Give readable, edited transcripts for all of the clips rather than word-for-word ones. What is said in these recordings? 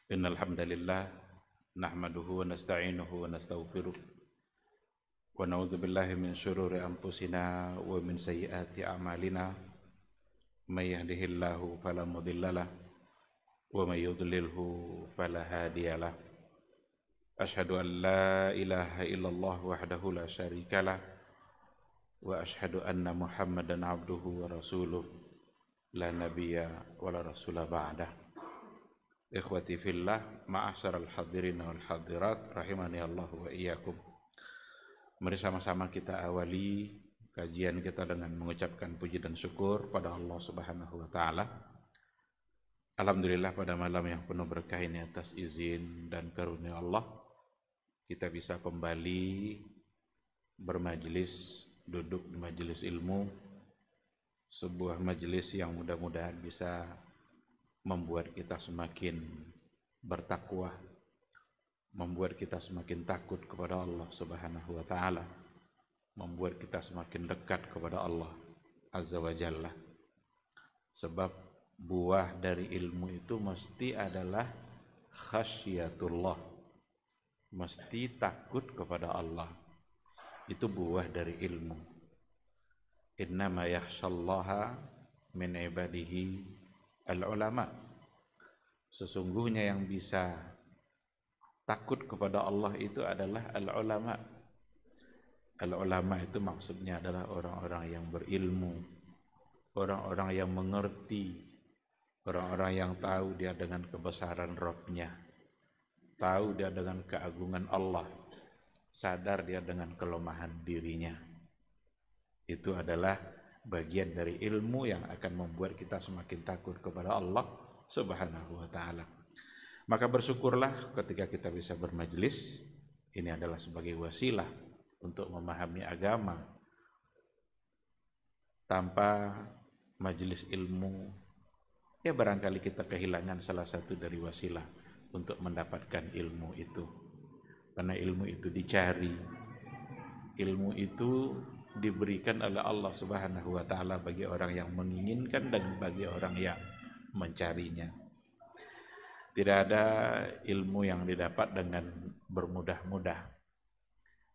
Innal hamdalillah nahmaduhu wa nasta'inuhu wa nastaghfiruh wa na'udzu billahi min syururi anfusina wa min sayyiati a'malina may yahdihillahu fala mudhillalah wa may yudlilhu fala hadiyalah. Asyhadu an la ilaha illallah wahdahu la syarikalah wa asyhadu anna Muhammadan abduhu wa rasuluh la nabiyya wa la rasula ba'dah. Ikhwati fillah, ma'asyaral hadirin wal hadirat, rahimani Allah wa iyyakum. Mari sama-sama kita awali kajian kita dengan mengucapkan puji dan syukur pada Allah Subhanahu wa taala. Alhamdulillah, pada malam yang penuh berkah ini atas izin dan karunia Allah kita bisa kembali bermajelis, duduk di majelis ilmu, sebuah majelis yang mudah-mudahan bisa membuat kita semakin bertakwa, membuat kita semakin takut kepada Allah Subhanahu wa taala, membuat kita semakin dekat kepada Allah Azza wa Jalla. Sebab buah dari ilmu itu mesti adalah khasyatullah, mesti takut kepada Allah. Itu buah dari ilmu. Innama yakhshallaha min ibadihi al-ulama. Sesungguhnya yang bisa takut kepada Allah itu adalah al-ulama. Al-ulama itu maksudnya adalah orang-orang yang berilmu, orang-orang yang mengerti, orang-orang yang tahu dia dengan kebesaran Rabb-nya, tahu dia dengan keagungan Allah, sadar dia dengan kelemahan dirinya. Itu adalah bagian dari ilmu yang akan membuat kita semakin takut kepada Allah Subhanahu wa taala. Maka bersyukurlah ketika kita bisa bermajelis. Ini adalah sebagai wasilah untuk memahami agama. Tanpa majelis ilmu, ya barangkali kita kehilangan salah satu dari wasilah untuk mendapatkan ilmu itu. Karena ilmu itu dicari, ilmu itu diberikan oleh Allah Subhanahu wa taala bagi orang yang menginginkan dan bagi orang yang mencarinya. Tidak ada ilmu yang didapat dengan bermudah-mudah.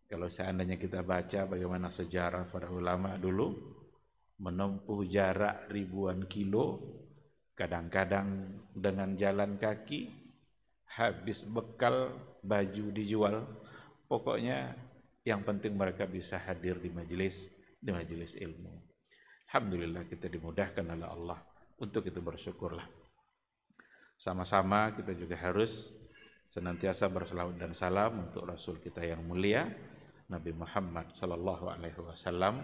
Kalau seandainya kita baca bagaimana sejarah para ulama dulu menempuh jarak ribuan kilo, kadang-kadang dengan jalan kaki, habis bekal, baju dijual, pokoknya yang penting mereka bisa hadir di majelis ilmu. Alhamdulillah kita dimudahkan oleh Allah. Untuk itu bersyukurlah. Sama-sama kita juga harus senantiasa berselawat dan salam untuk Rasul kita yang mulia Nabi Muhammad sallallahu alaihi wasallam.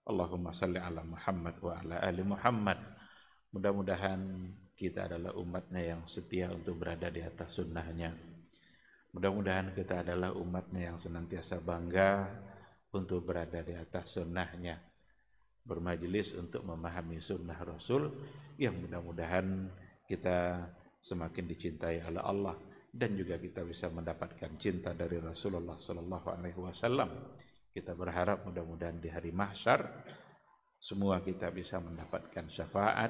Allahumma salli ala Muhammad wa ala ali Muhammad. Mudah-mudahan kita adalah umatnya yang setia untuk berada di atas sunnahnya. Mudah-mudahan kita adalah umatnya yang senantiasa bangga untuk berada di atas sunnahnya, bermajelis untuk memahami sunnah Rasul, yang mudah-mudahan kita semakin dicintai oleh Allah dan juga kita bisa mendapatkan cinta dari Rasulullah Sallallahu Alaihi Wasallam. Kita berharap mudah-mudahan di hari mahsyar semua kita bisa mendapatkan syafaat,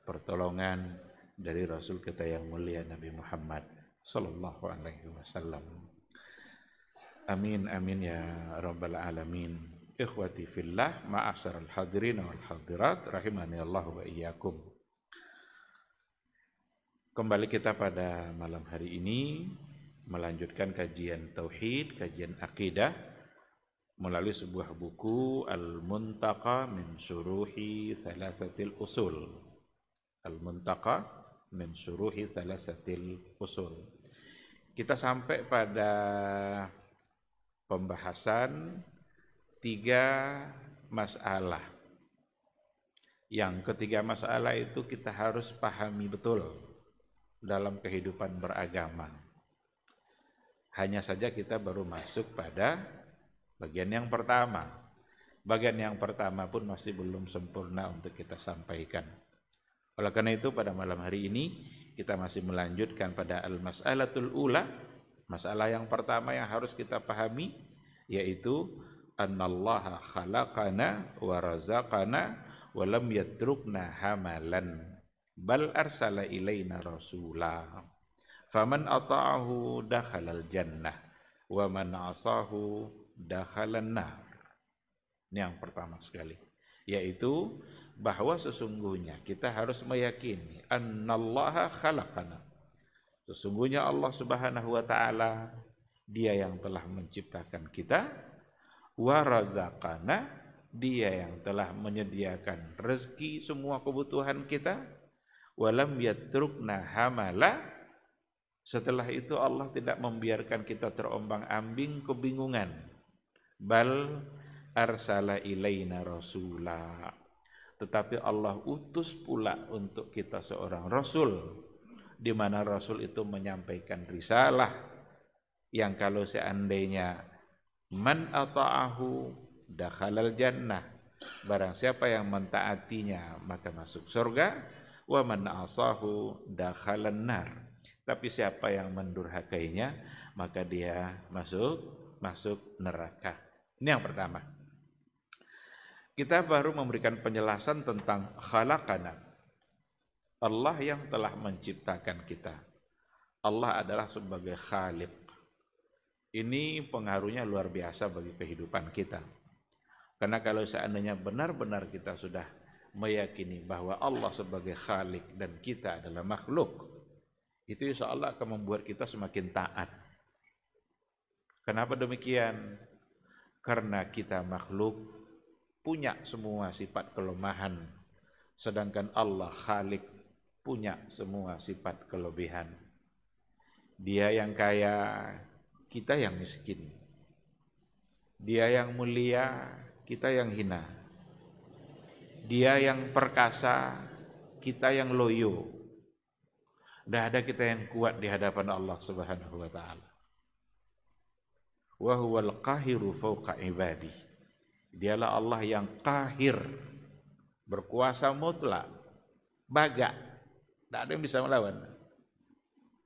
pertolongan dari Rasul kita yang mulia Nabi Muhammad sallallahu alaihi wasallam. Amin amin ya rabbal alamin. Ikhwati fillah, ma'asyaral hadirin wal hadirat, rahimani Allah wa iyyakum. Kembali kita pada malam hari ini melanjutkan kajian tauhid, kajian akidah melalui sebuah buku Al-Muntaqa min Syuruhi Thalathatil Usul. Al-Muntaqa min Syuruhi Thalathatil Usul. Kita sampai pada pembahasan 3 masalah. Yang ketiga masalah itu kita harus pahami betul dalam kehidupan beragama. Hanya saja kita baru masuk pada bagian yang pertama. Bagian yang pertama pun masih belum sempurna untuk kita sampaikan. Oleh karena itu pada malam hari ini kita masih melanjutkan pada al-mas'alatul ula, masalah yang pertama yang harus kita pahami, yaitu annallaha khalaqana wa razaqana wa lam yatrukna hamalan bal arsala ilaina rasula. Faman ata'ahu dakhalal jannah wa man asahu dakhalan nar. Ini yang pertama sekali, yaitu bahwa sesungguhnya kita harus meyakini annallaha khalaqana. Sesungguhnya Allah Subhanahu wa taala dia yang telah menciptakan kita, wa razaqana, dia yang telah menyediakan rezeki semua kebutuhan kita, walam yatrukna hamala. Setelah itu Allah tidak membiarkan kita terombang-ambing kebingungan. Bal arsala ilaina rasula. Tetapi Allah utus pula untuk kita seorang rasul, di mana rasul itu menyampaikan risalah yang kalau seandainya man ata'ahu dakhalal jannah, barang siapa yang mentaatinya maka masuk surga, wa man asahu dakhalan nar, tapi siapa yang mendurhakainya maka dia masuk neraka. Ini yang pertama. Kita baru memberikan penjelasan tentang khalaqana, Allah yang telah menciptakan kita. Allah adalah sebagai khaliq. Ini pengaruhnya luar biasa bagi kehidupan kita. Karena kalau seandainya benar-benar kita sudah meyakini bahwa Allah sebagai khaliq dan kita adalah makhluk, itu insya Allah akan membuat kita semakin taat. Kenapa demikian? Karena kita makhluk punya semua sifat kelemahan, sedangkan Allah khaliq punya semua sifat kelebihan. Dia yang kaya, kita yang miskin. Dia yang mulia, kita yang hina. Dia yang perkasa, kita yang loyo. Tidak ada kita yang kuat di hadapan Allah Subhanahu wa taala. Wa huwal qahiru fawqa ibadi. Dialah Allah yang qahir, berkuasa mutlak, baga, tidak ada yang bisa melawan.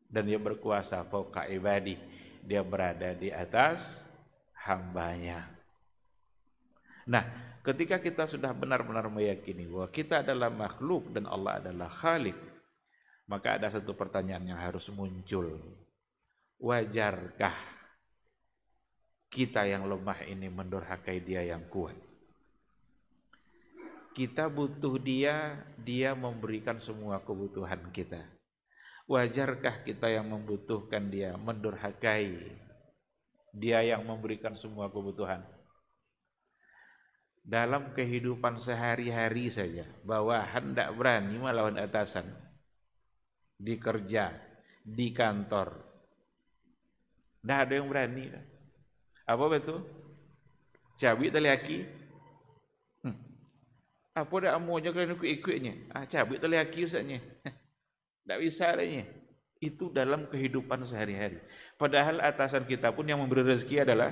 Dan dia berkuasa fawqa ibadi, dia berada di atas hambanya. Nah, ketika kita sudah benar-benar meyakini bahwa kita adalah makhluk dan Allah adalah khaliq, maka ada satu pertanyaan yang harus muncul. Wajarkah kita yang lemah ini mendurhakai dia yang kuat? Kita butuh dia, dia memberikan semua kebutuhan kita. Wajarkah kita yang membutuhkan dia mendurhakai dia yang memberikan semua kebutuhan? Dalam kehidupan sehari-hari saja, bawahan tidak berani melawan atasan, di kerja, di kantor, tidak ada yang berani. Apa betul? Cabik tali aki. Apa dah amunya kalian ikut-ikutnya? Cabik tali aki usahanya. Tak bisa adanya. Itu dalam kehidupan sehari-hari. Padahal atasan kita pun yang memberi rezeki adalah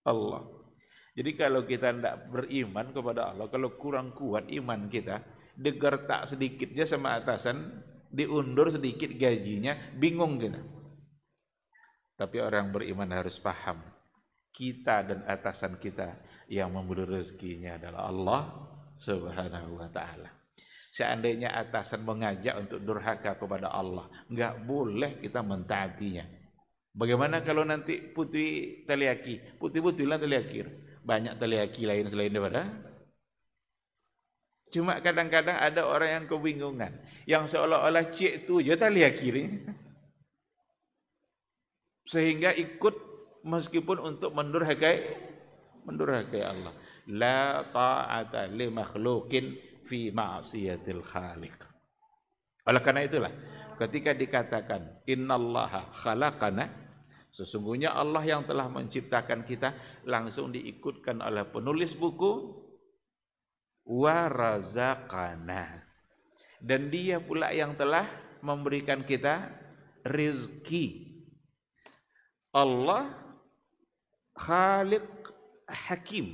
Allah. Jadi kalau kita tidak beriman kepada Allah, kalau kurang kuat iman kita, digertak sedikit aja sama atasan, diundur sedikit gajinya, bingung kita. Tapi orang beriman harus paham, kita dan atasan kita yang memberi rezekinya adalah Allah Subhanahu wa taala. Seandainya atasan mengajak untuk durhaka kepada Allah, enggak boleh kita mentaatinya. Bagaimana kalau nanti putih taliaki, putih-putihlah taliaki. Banyak taliaki lain selain daripada. Cuma kadang-kadang ada orang yang kebingungan, yang seolah-olah cik tu je taliaki ni. Sehingga ikut meskipun untuk mendurhakai Allah. La ta'ata li makhluqin fi ma'siyatil khaliq. Oleh karena itulah ketika dikatakan innallaha khalaqana, sesungguhnya Allah yang telah menciptakan kita, langsung diikutkan oleh penulis buku wa razaqana, dan dia pula yang telah memberikan kita rezeki. Allah Khaliq Hakim.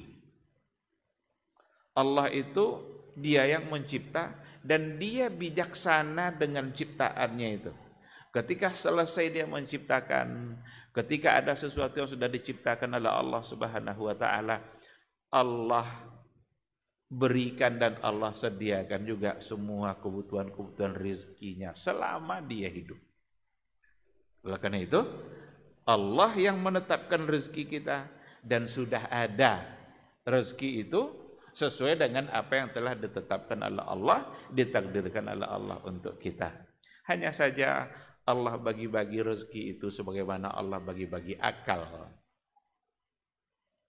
Allah itu dia yang mencipta dan dia bijaksana dengan ciptaannya itu. Ketika selesai dia menciptakan, ketika ada sesuatu yang sudah diciptakan oleh Allah Subhanahu wa taala, Allah berikan dan Allah sediakan juga semua kebutuhan-kebutuhan rezekinya selama dia hidup. Oleh karena itu, Allah yang menetapkan rezeki kita, dan sudah ada rezeki itu sesuai dengan apa yang telah ditetapkan oleh Allah, ditakdirkan oleh Allah untuk kita. Hanya saja Allah bagi-bagi rezeki itu sebagaimana Allah bagi-bagi akal.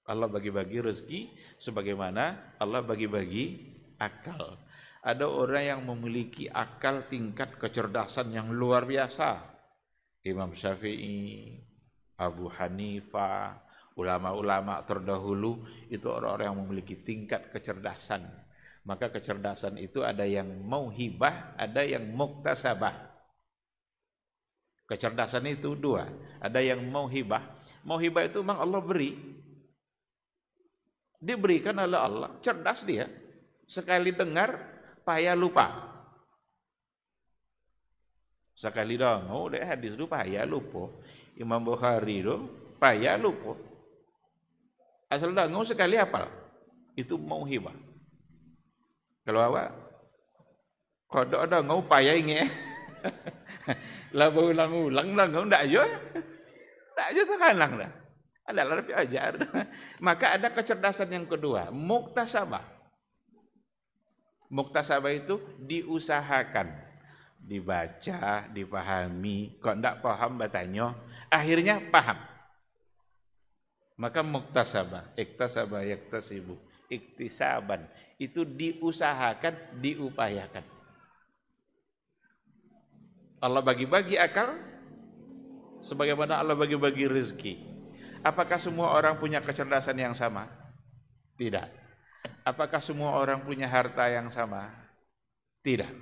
Allah bagi-bagi rezeki sebagaimana Allah bagi-bagi akal. Ada orang yang memiliki akal tingkat kecerdasan yang luar biasa. Imam Syafi'i, Abu Hanifah, ulama-ulama terdahulu itu orang-orang yang memiliki tingkat kecerdasan. Maka kecerdasan itu ada yang mauhibah, ada yang muktasabah. Kecerdasan itu dua, ada yang mauhibah. Mauhibah itu memang Allah beri. Diberikan oleh Allah, cerdas dia. Sekali dengar, payah lupa. Sekali dengar, dia hadis itu payah lupa. Imam Bukhari itu payah lupa. Asal dengar sekali hafal. Itu mauhibah. Kalau awak kodok dengar payah ingat. Lah ulang-ulang dengar ndak aja. Ndak aja terhalang dah. Adalah lebih ajar. Maka ada kecerdasan yang kedua, muktasabah. Muktasabah itu diusahakan, dibaca, dipahami. Kok tidak paham bertanya, akhirnya paham. Maka muktasabah, iktasabah, yaktasibu, iktisaban. Itu diusahakan, diupayakan. Allah bagi-bagi akal, sebagaimana Allah bagi-bagi rezeki. Apakah semua orang punya kecerdasan yang sama? Tidak. Apakah semua orang punya harta yang sama? Tidak.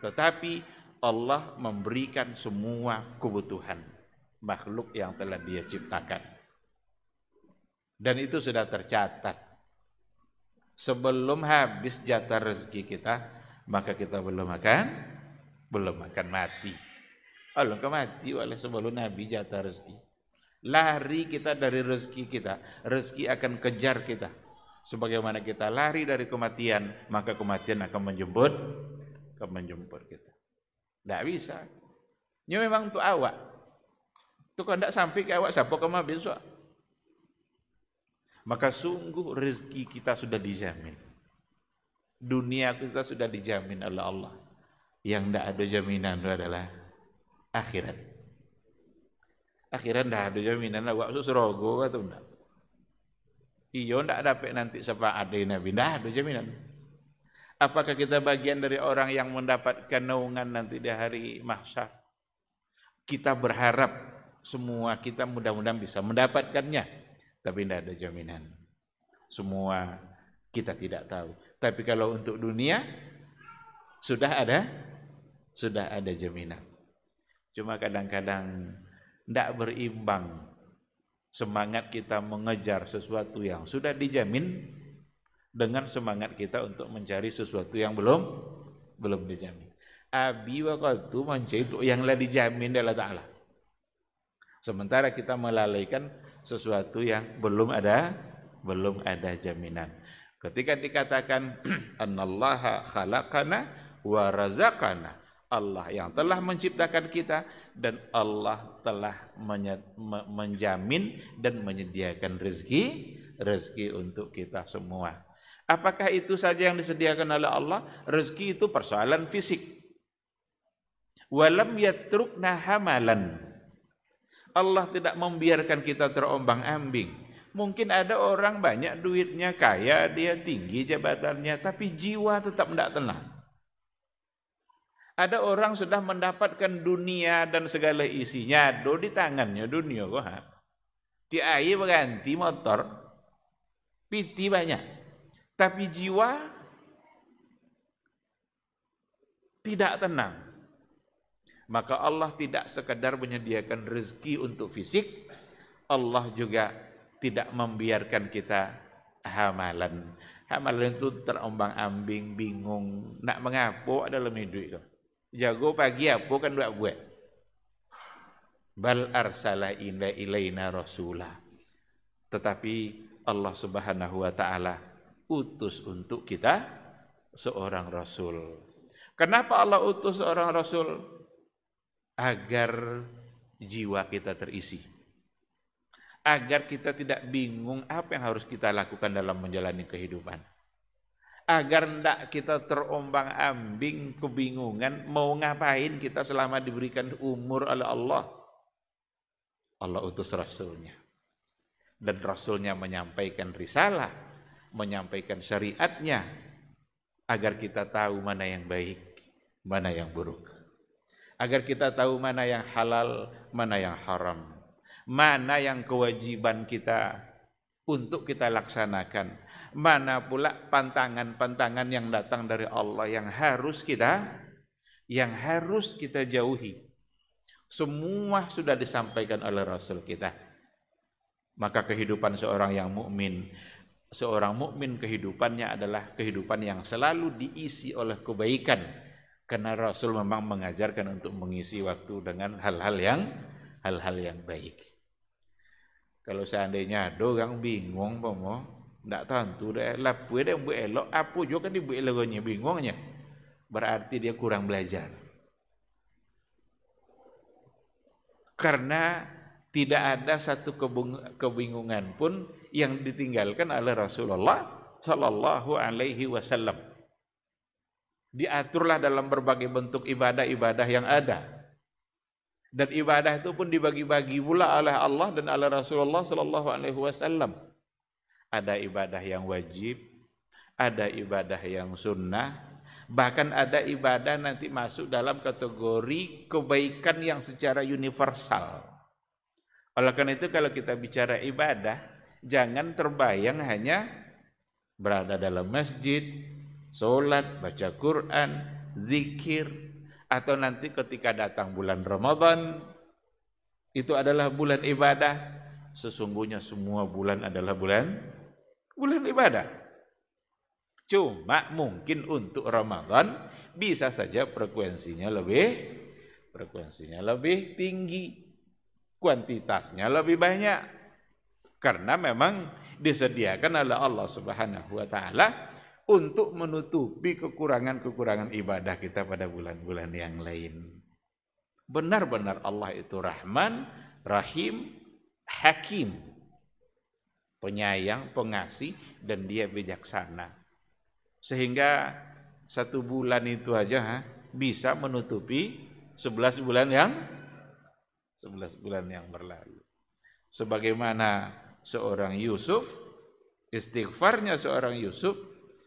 Tetapi Allah memberikan semua kebutuhan makhluk yang telah Dia ciptakan. Dan itu sudah tercatat. Sebelum habis jatah rezeki kita, maka kita belum akan mati. Allah mati oleh sebelum Nabi jatah rezeki. Lari kita dari rezeki kita, rezeki akan kejar kita. Sebagaimana kita lari dari kematian, maka kematian akan menjemput kita. Tidak bisa. Ini memang untuk awak. Itu kalau tidak sampai ke awak, siapa kamu besok? Maka sungguh rezeki kita sudah dijamin. Dunia kita sudah dijamin oleh Allah. Yang tidak ada jaminan itu adalah akhirat. Akhiran dah ada jaminan awak susrogo atau enggak. Iyo ndak dapat nanti syafaat dari Nabi, dah ada jaminan. Apakah kita bagian dari orang yang mendapatkan naungan nanti di hari mahsyar? Kita berharap semua kita mudah-mudahan bisa mendapatkannya, tapi tidak ada jaminan. Semua kita tidak tahu. Tapi kalau untuk dunia sudah ada jaminan. Cuma kadang-kadang tidak berimbang semangat kita mengejar sesuatu yang sudah dijamin dengan semangat kita untuk mencari sesuatu yang belum dijamin. Abi waktu mencari itu yang telah dijamin oleh Allah Ta'ala. Sementara kita melalaikan sesuatu yang belum ada jaminan. Ketika dikatakan annallaha khalaqana wa razaqana, Allah yang telah menciptakan kita dan Allah telah menjamin dan menyediakan rezeki untuk kita semua. Apakah itu saja yang disediakan oleh Allah? Rezeki itu persoalan fisik. Walam yatrukna hamalan. Allah tidak membiarkan kita terombang-ambing. Mungkin ada orang banyak duitnya, kaya, dia tinggi jabatannya, tapi jiwa tetap tidak tenang. Ada orang sudah mendapatkan dunia dan segala isinya, do di tangannya dunia kok. Ti air berganti motor, piti banyak, tapi jiwa tidak tenang. Maka Allah tidak sekadar menyediakan rezeki untuk fisik, Allah juga tidak membiarkan kita hamalan. Hamalan itu terombang-ambing, bingung, nak mengapa dalam hidup itu. Jago pagi apa kan buat. Bal arsala ilaina rasulah. Tetapi Allah Subhanahu wa taala utus untuk kita seorang rasul. Kenapa Allah utus seorang rasul? Agar jiwa kita terisi. Agar kita tidak bingung apa yang harus kita lakukan dalam menjalani kehidupan. Agar tidak kita terombang-ambing kebingungan mau ngapain kita selama diberikan umur oleh Allah. Allah utus Rasulnya. Dan Rasulnya menyampaikan risalah, menyampaikan syariatnya, agar kita tahu mana yang baik, mana yang buruk. Agar kita tahu mana yang halal, mana yang haram. Mana yang kewajiban kita untuk kita laksanakan. Mana pula pantangan-pantangan yang datang dari Allah yang harus kita jauhi. Semua sudah disampaikan oleh Rasul kita. Maka kehidupan seorang mukmin kehidupannya adalah kehidupan yang selalu diisi oleh kebaikan. Karena Rasul memang mengajarkan untuk mengisi waktu dengan hal-hal yang baik. Kalau seandainya ada orang bingung, tidak tentu dah lapu dia buat elok, apa juga kan dia buat eloknya bingungnya. Berarti dia kurang belajar. Karena tidak ada satu kebingungan pun yang ditinggalkan oleh Rasulullah sallallahu alaihi wasallam. Diaturlah dalam berbagai bentuk ibadah-ibadah yang ada. Dan ibadah itu pun dibagi-bagi pula oleh Allah dan oleh Rasulullah sallallahu alaihi wasallam. Ada ibadah yang wajib, ada ibadah yang sunnah, bahkan ada ibadah nanti masuk dalam kategori kebaikan yang secara universal. Oleh karena itu kalau kita bicara ibadah, jangan terbayang hanya berada dalam masjid, sholat, baca Quran, zikir, atau nanti ketika datang bulan Ramadan, itu adalah bulan ibadah. Sesungguhnya semua bulan adalah bulan ibadah. Cuma mungkin untuk Ramadan bisa saja frekuensinya lebih tinggi, kuantitasnya lebih banyak. Karena memang disediakan oleh Allah Subhanahu wa taala untuk menutupi kekurangan-kekurangan ibadah kita pada bulan-bulan yang lain. Benar-benar Allah itu Rahman, Rahim, Hakim. Penyayang, pengasih, dan dia bijaksana. Sehingga satu bulan itu aja bisa menutupi 11 bulan yang berlalu. Sebagaimana seorang Yusuf, istighfarnya seorang Yusuf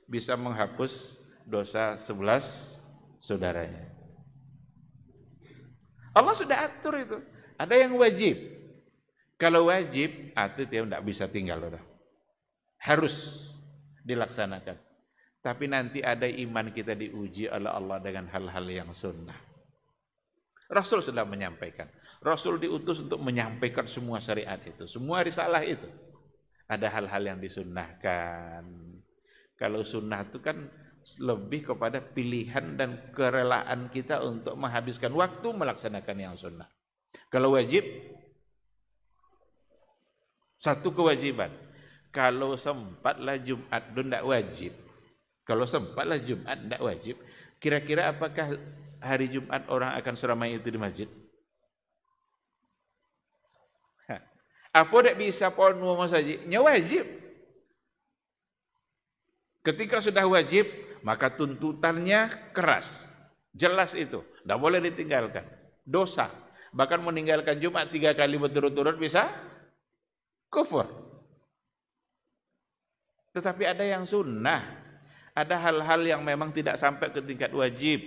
bisa menghapus dosa 11 saudaranya. Allah sudah atur itu. Ada yang wajib. Kalau wajib, itu dia tidak bisa tinggal. Harus dilaksanakan. Tapi nanti ada iman kita diuji oleh Allah dengan hal-hal yang sunnah. Rasul sudah menyampaikan. Rasul diutus untuk menyampaikan semua syariat itu. Semua risalah itu. Ada hal-hal yang disunnahkan. Kalau sunnah itu kan lebih kepada pilihan dan kerelaan kita untuk menghabiskan waktu melaksanakan yang sunnah. Kalau wajib, satu kewajiban. Kalau sempatlah Jumat itu tidak wajib. Kalau sempatlah Jumat tidak wajib. Kira-kira apakah hari Jumat orang akan seramai itu di masjid? Apa tidak bisa penuh masjidnya wajib. Ketika sudah wajib, maka tuntutannya keras. Jelas itu. Tidak boleh ditinggalkan. Dosa. Bahkan meninggalkan Jumat 3 kali berturut-turut bisa kufur. Tetapi ada yang sunnah. Ada hal-hal yang memang tidak sampai ke tingkat wajib.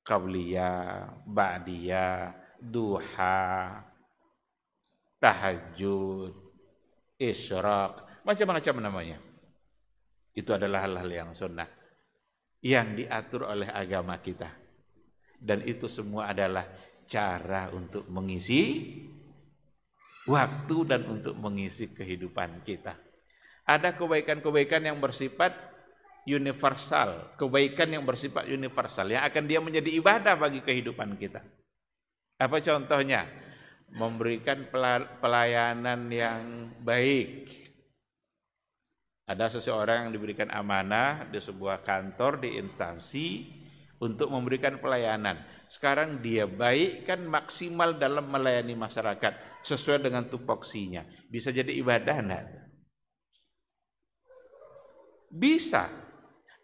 Qabliyah, ba'diyah, duha, tahajud, isyraq, macam-macam namanya. Itu adalah hal-hal yang sunnah yang diatur oleh agama kita. Dan itu semua adalah cara untuk mengisi waktu dan untuk mengisi kehidupan kita. Ada kebaikan-kebaikan yang bersifat universal, kebaikan yang bersifat universal yang akan dia menjadi ibadah bagi kehidupan kita. Apa contohnya? Memberikan pelayanan yang baik. Ada seseorang yang diberikan amanah di sebuah kantor, di instansi untuk memberikan pelayanan. Sekarang dia baik kan maksimal dalam melayani masyarakat sesuai dengan tupoksinya. Bisa jadi ibadah enggak? Bisa.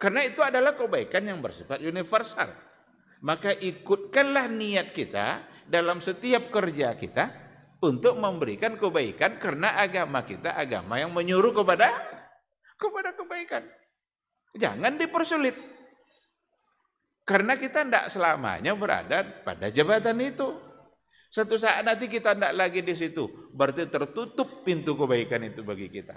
Karena itu adalah kebaikan yang bersifat universal. Maka ikutkanlah niat kita dalam setiap kerja kita untuk memberikan kebaikan, karena agama kita agama yang menyuruh kepada kebaikan. Jangan dipersulit. Karena kita tidak selamanya berada pada jabatan itu. Suatu saat nanti kita tidak lagi di situ, berarti tertutup pintu kebaikan itu bagi kita.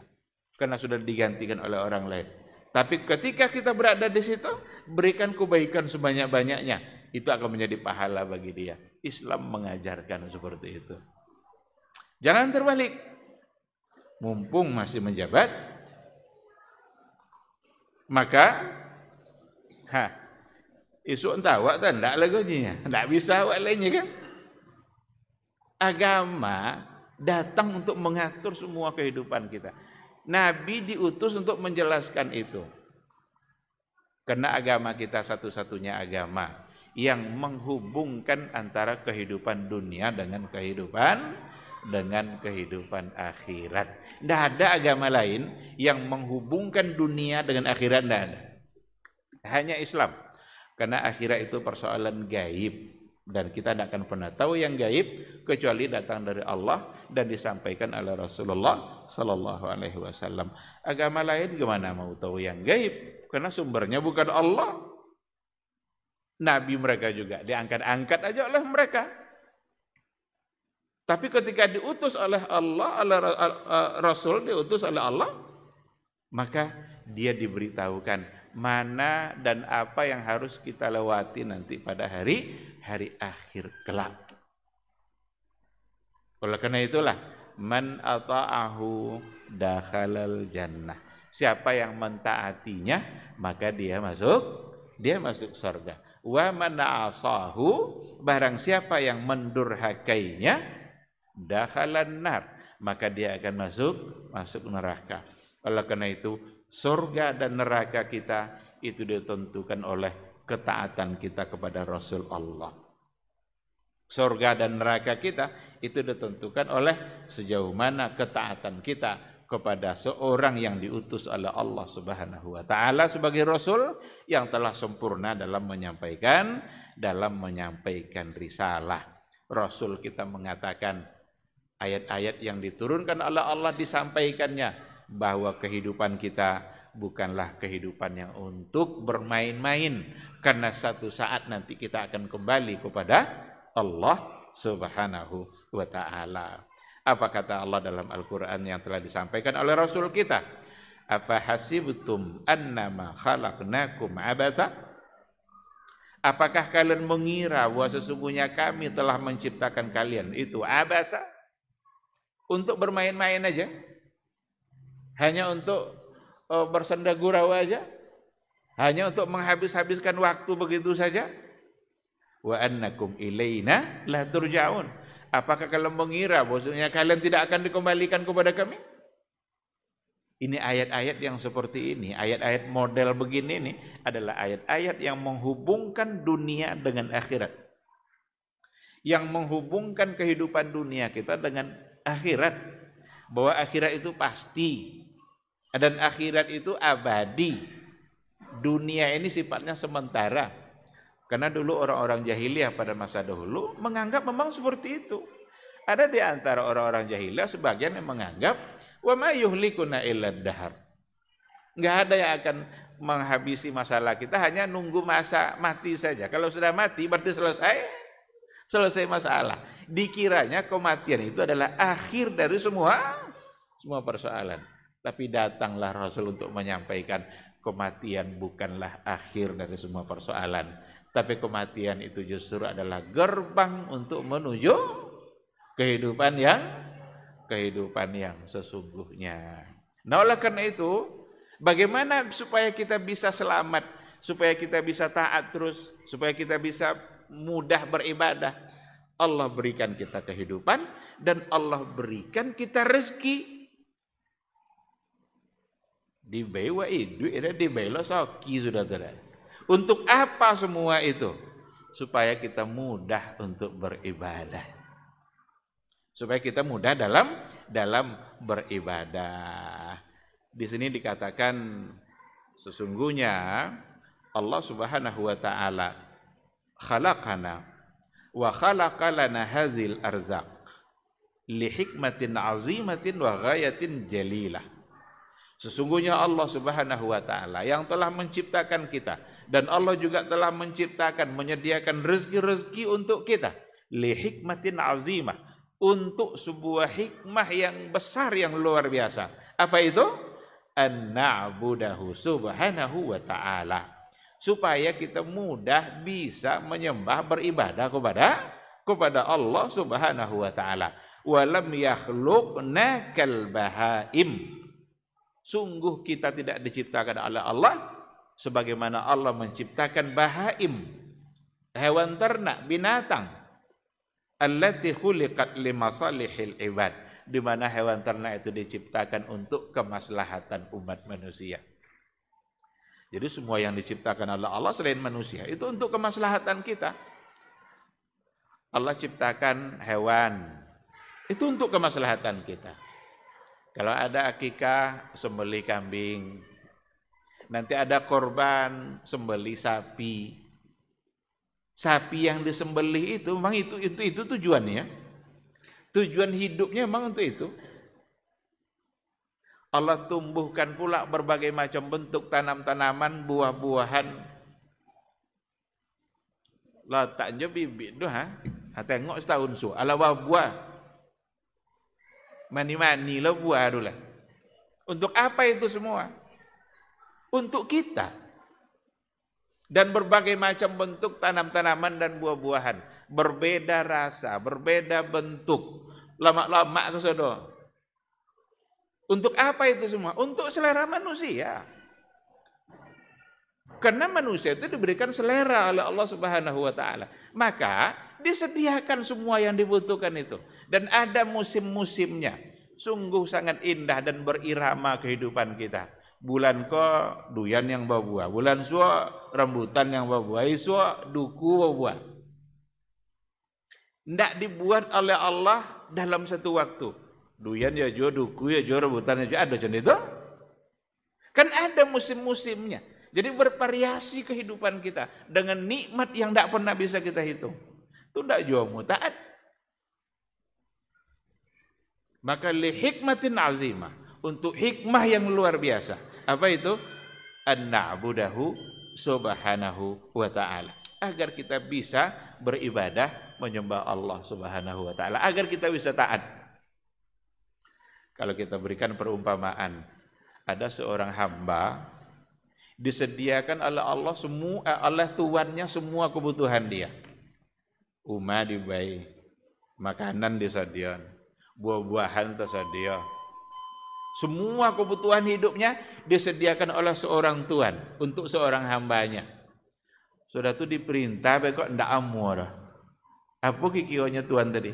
Karena sudah digantikan oleh orang lain. Tapi ketika kita berada di situ, berikan kebaikan sebanyak-banyaknya. Itu akan menjadi pahala bagi dia. Islam mengajarkan seperti itu. Jangan terbalik. Mumpung masih menjabat, maka isu entah awak tak ndak lagunya, ndak bisa awak lainnya kan. Agama datang untuk mengatur semua kehidupan kita. Nabi diutus untuk menjelaskan itu. Karena agama kita satu-satunya agama yang menghubungkan antara kehidupan dunia dengan kehidupan akhirat. Tidak ada agama lain yang menghubungkan dunia dengan akhirat, tidak ada. Hanya Islam. Karena akhirat itu persoalan gaib, dan kita tidak akan pernah tahu yang gaib kecuali datang dari Allah dan disampaikan oleh Rasulullah Sallallahu Alaihi Wasallam. Agama lain gimana mau tahu yang gaib? Karena sumbernya bukan Allah. Nabi mereka juga diangkat-angkat aja oleh mereka. Tapi ketika diutus oleh Allah, Rasul diutus oleh Allah, maka dia diberitahukan mana dan apa yang harus kita lewati nanti pada hari akhir kelak. Oleh karena itulah, man ata'ahu dakhalal jannah. Siapa yang mentaatinya, maka dia masuk surga. Wa man asahu, barang siapa yang mendurhakainya, dakhalan nar, maka dia akan masuk neraka. Oleh karena itu, surga dan neraka kita itu ditentukan oleh ketaatan kita kepada Rasul Allah. Surga dan neraka kita itu ditentukan oleh sejauh mana ketaatan kita kepada seorang yang diutus oleh Allah Subhanahu wa taala sebagai rasul yang telah sempurna dalam menyampaikan risalah. Rasul kita mengatakan ayat-ayat yang diturunkan oleh Allah disampaikannya, bahwa kehidupan kita bukanlah kehidupan yang untuk bermain-main, karena satu saat nanti kita akan kembali kepada Allah Subhanahu wa taala. Apa kata Allah dalam Al-Qur'an yang telah disampaikan oleh Rasul kita? Afa hasibtum annama khalaqnakum abasa? Apakah kalian mengira bahwa sesungguhnya kami telah menciptakan kalian itu abasa? Untuk bermain-main aja? Hanya untuk bersenda gurau aja? Hanya untuk menghabis-habiskan waktu begitu saja? Wa annakum ilaina la turja'un. Apakah kalian mengira bahwasanya kalian tidak akan dikembalikan kepada kami? Ini ayat-ayat yang seperti ini, ayat-ayat model begini ini adalah ayat-ayat yang menghubungkan dunia dengan akhirat. Yang menghubungkan kehidupan dunia kita dengan akhirat. Bahwa akhirat itu pasti. Dan akhirat itu abadi. Dunia ini sifatnya sementara. Karena dulu orang-orang jahiliyah pada masa dahulu menganggap memang seperti itu. Ada di antara orang-orang jahiliyah sebagian yang menganggap wa ma yuhlikuna illa dahar. Enggak ada yang akan menghabisi masalah kita, hanya nunggu masa mati saja. Kalau sudah mati berarti selesai masalah. Dikiranya kematian itu adalah akhir dari semua persoalan. Tapi datanglah Rasul untuk menyampaikan kematian bukanlah akhir dari semua persoalan. Tapi kematian itu justru adalah gerbang untuk menuju kehidupan yang sesungguhnya. Nah, oleh karena itu, bagaimana supaya kita bisa selamat, supaya kita bisa taat terus, supaya kita bisa mudah beribadah? Allah berikan kita kehidupan dan Allah berikan kita rezeki. Di bewa itu ada di belo soki sudah tidak. Untuk apa semua itu? Supaya kita mudah untuk beribadah. Supaya kita mudah dalam beribadah. Di sini dikatakan sesungguhnya Allah Subhanahu wa taala khalaqana wa khalaqa lana hadzal arzaq li hikmatin azimatin wa ghayatin jalilah. Sesungguhnya Allah Subhanahu wa taala yang telah menciptakan kita, dan Allah juga telah menciptakan, menyediakan rezeki-rezeki untuk kita, li hikmatin azimah, untuk sebuah hikmah yang besar, yang luar biasa. Apa itu? An na'budahu subhanahu wa ta'ala, supaya kita mudah bisa menyembah, beribadah kepada Allah Subhanahu wa taala. Walam yakhluqna kal bahaim, sungguh kita tidak diciptakan oleh Allah sebagaimana Allah menciptakan bahaim, hewan ternak, binatang, allati khuliqat limasalihil ibad, di mana hewan ternak itu diciptakan untuk kemaslahatan umat manusia. Jadi semua yang diciptakan oleh Allah selain manusia itu untuk kemaslahatan kita. Allah ciptakan hewan itu untuk kemaslahatan kita. Kalau ada akikah, sembelih kambing. Nanti ada korban, sembelih sapi. Sapi yang disembelih itu memang itu tujuannya. Tujuan hidupnya memang untuk itu. Allah tumbuhkan pula berbagai macam bentuk tanam-tanaman, buah-buahan. Letaknya bibit doh ha. Tengok setahun su, ala buah. Mani-mani lah buah dulu. Untuk apa itu semua? Untuk kita. Dan berbagai macam bentuk tanam-tanaman dan buah-buahan. Berbeda rasa, berbeda bentuk. Lama-lama kesodo. Untuk apa itu semua? Untuk selera manusia. Karena manusia itu diberikan selera oleh Allah Subhanahu wa taala. Maka disediakan semua yang dibutuhkan itu. Dan ada musim-musimnya. Sungguh sangat indah dan berirama kehidupan kita. Bulan ko duyan yang berbuah, bulan suo rambutan yang berbuah, suo duku berbuah. Tidak dibuat oleh Allah dalam satu waktu. Duyan ya jo, duku ya jo, rambutan ya jo, ada macam itu. Kan ada musim-musimnya. Jadi bervariasi kehidupan kita dengan nikmat yang tidak pernah bisa kita hitung. Itu tidak jauh mutaat. Maka li hikmatin azimah, untuk hikmah yang luar biasa. Apa itu? An na'budahu subhanahu wa ta'ala. Agar kita bisa beribadah menyembah Allah Subhanahu wa ta'ala. Agar kita bisa taat. Kalau kita berikan perumpamaan, ada seorang hamba disediakan oleh Allah semua, oleh tuannya semua kebutuhan dia. Umah dibayi, makanan disediakan, buah-buahan tersedia. Semua kebutuhan hidupnya disediakan oleh seorang tuan untuk seorang hambanya. Sudah itu diperintah, kok ndak amu dah. Apa kikionya tuan tadi?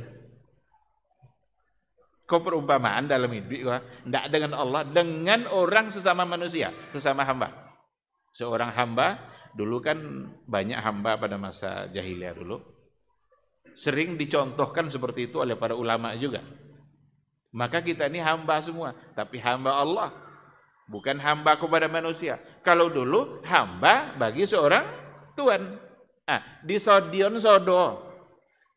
Kau perumpamaan dalam hidup, ndak dengan Allah, dengan orang sesama manusia, sesama hamba. Seorang hamba, dulu kan banyak hamba pada masa jahiliyah dulu. Sering dicontohkan seperti itu oleh para ulama juga. Maka kita ini hamba semua, tapi hamba Allah, bukan hamba kepada manusia. Kalau dulu hamba bagi seorang tuan. Di sodion sodo.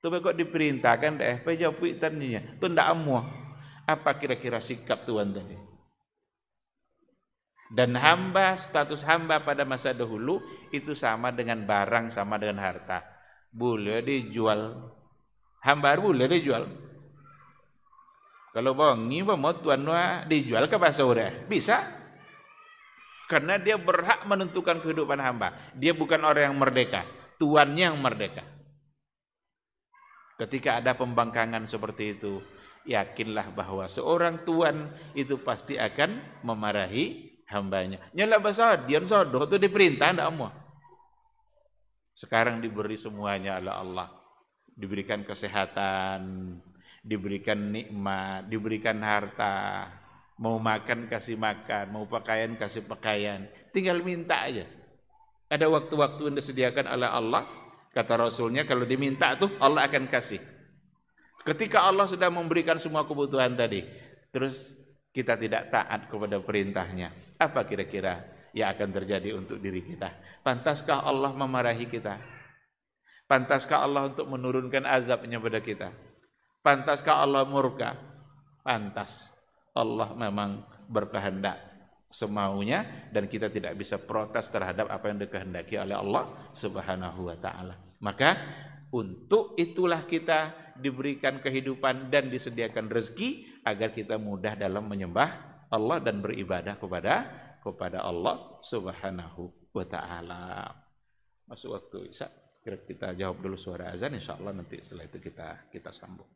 Tu kok diperintahkan deh, pejapuit taninya. Tu ndak amuh. Apa kira-kira sikap tuan tadi? Dan hamba, status hamba pada masa dahulu itu sama dengan barang, sama dengan harta. Boleh dijual. Hamba boleh dijual. Kalau bongi mau tuan dijual ke pasar, bisa. Karena dia berhak menentukan kehidupan hamba. Dia bukan orang yang merdeka, tuannya yang merdeka. Ketika ada pembangkangan seperti itu, yakinlah bahwa seorang tuan itu pasti akan memarahi hambanya. Nyala besar, dian sodoh itu diperintah ndak mau. Sekarang diberi semuanya oleh Allah. Diberikan kesehatan, diberikan nikmat, diberikan harta, mau makan kasih makan, mau pakaian kasih pakaian, tinggal minta aja. Ada waktu-waktu yang disediakan oleh Allah, kata Rasulnya kalau diminta tuh Allah akan kasih. Ketika Allah sudah memberikan semua kebutuhan tadi, terus kita tidak taat kepada perintahnya, apa kira-kira yang akan terjadi untuk diri kita? Pantaskah Allah memarahi kita? Pantaskah Allah untuk menurunkan azabnya pada kita? Pantaskah Allah murka? Pantas. Allah memang berkehendak semaunya dan kita tidak bisa protes terhadap apa yang dikehendaki oleh Allah Subhanahu wa taala. Maka untuk itulah kita diberikan kehidupan dan disediakan rezeki agar kita mudah dalam menyembah Allah dan beribadah kepada Allah Subhanahu wa taala. Masuk waktu Isya, kira kita jawab dulu suara azan, insyaallah nanti setelah itu kita sambung.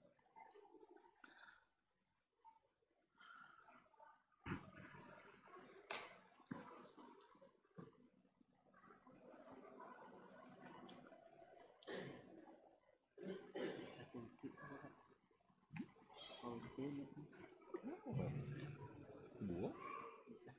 Bu, bisa.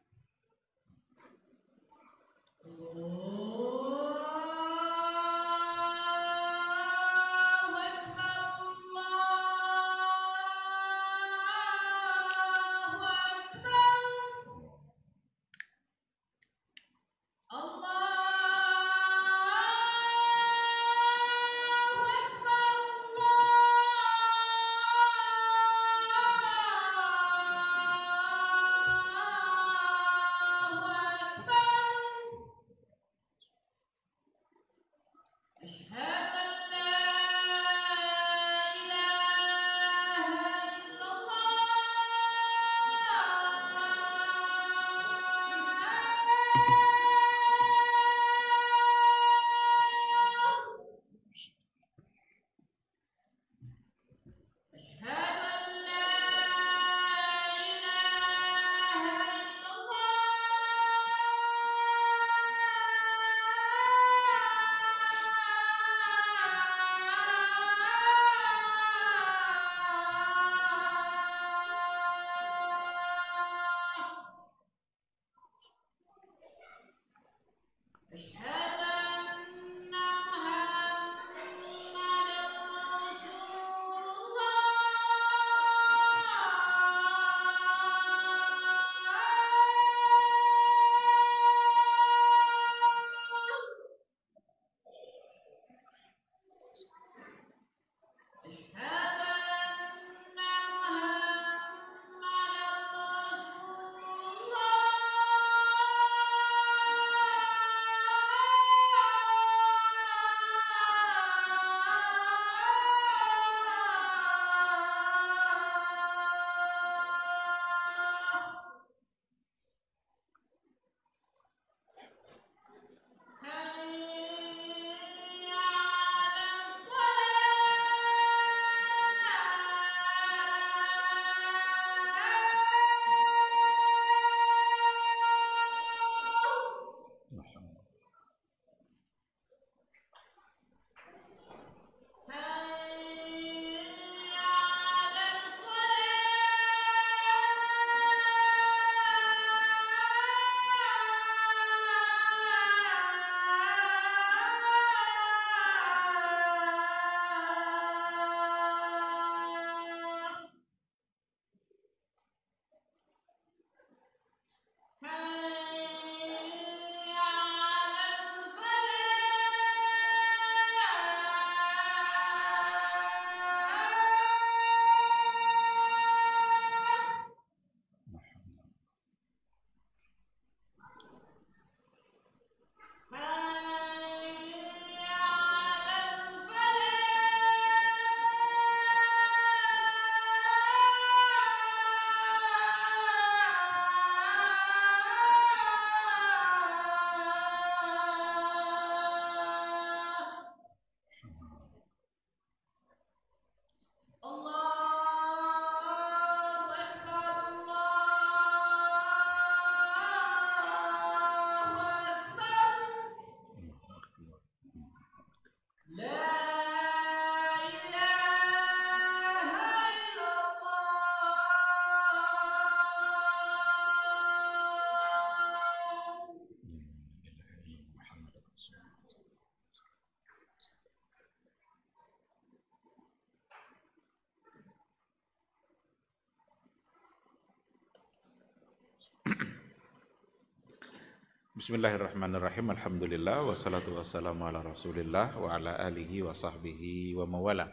Bismillahirrahmanirrahim. Alhamdulillah wassalatu wassalamu ala Rasulillah wa ala alihi wa sahbihi wa mawala.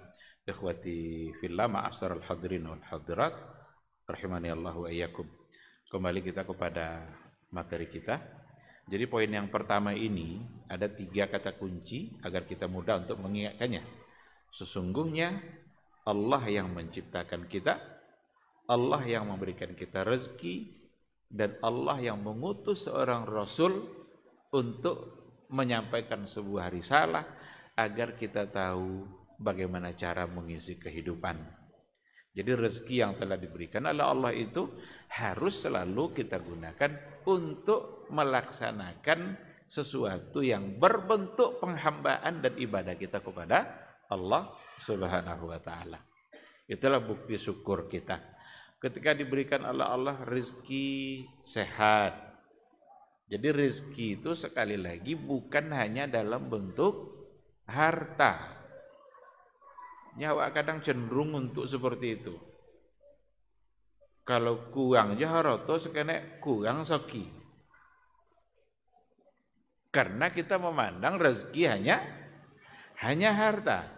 Ikhwati fillah, ma'asyiral hadirin wal hadirat, rahimani Allah wa iyyakum. Kembali kita kepada materi kita. Jadi poin yang pertama ini ada 3 kata kunci agar kita mudah untuk mengingatkannya. Sesungguhnya Allah yang menciptakan kita, Allah yang memberikan kita rezeki, dan Allah yang mengutus seorang Rasul untuk menyampaikan sebuah risalah agar kita tahu bagaimana cara mengisi kehidupan. Jadi rezeki yang telah diberikan oleh Allah itu harus selalu kita gunakan untuk melaksanakan sesuatu yang berbentuk penghambaan dan ibadah kita kepada Allah Subhanahu wa taala. Itulah bukti syukur kita. Ketika diberikan oleh Allah rezeki sehat. Jadi rezeki itu sekali lagi bukan hanya dalam bentuk harta. Nyawa kadang cenderung untuk seperti itu. Kalau kurang jaharoto sekene kurang soki. Karena kita memandang rezeki hanya harta.